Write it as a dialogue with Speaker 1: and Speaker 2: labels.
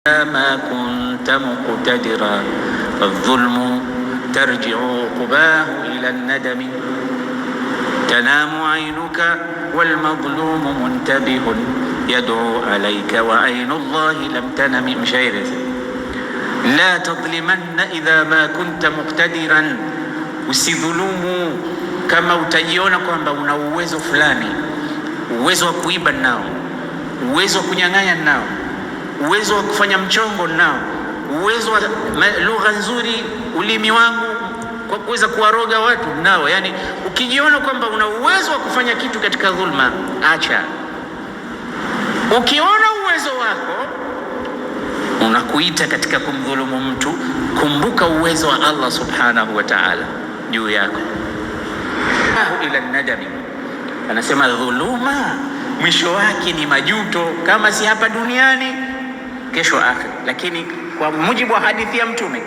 Speaker 1: ما كنت مقتدرا الظلم ترجع عقباه إلى الندم تنام عينك والمظلوم منتبه يدعو عليك وعين الله لم تنم. مشاعر لا تظلمن إذا ما كنت مقتدرا, usidhulumu kama utajiona kwamba una uwezo fulani, uwezo wa kuiba nao, uwezo wa kunyang'anya nao, uwezo wa kufanya mchongo nao, uwezo wa lugha nzuri, ulimi wangu kwa kuweza kuwaroga watu nao. Yani ukijiona kwamba una uwezo wa kufanya kitu katika dhulma, acha. Ukiona uwezo wako unakuita katika kumdhulumu mtu, kumbuka uwezo wa Allah subhanahu wa ta'ala juu yako. Ila nadami, anasema dhuluma mwisho wake ni majuto, kama si hapa duniani, kesho akhira. Lakini kwa mujibu wa hadithi ya Mtume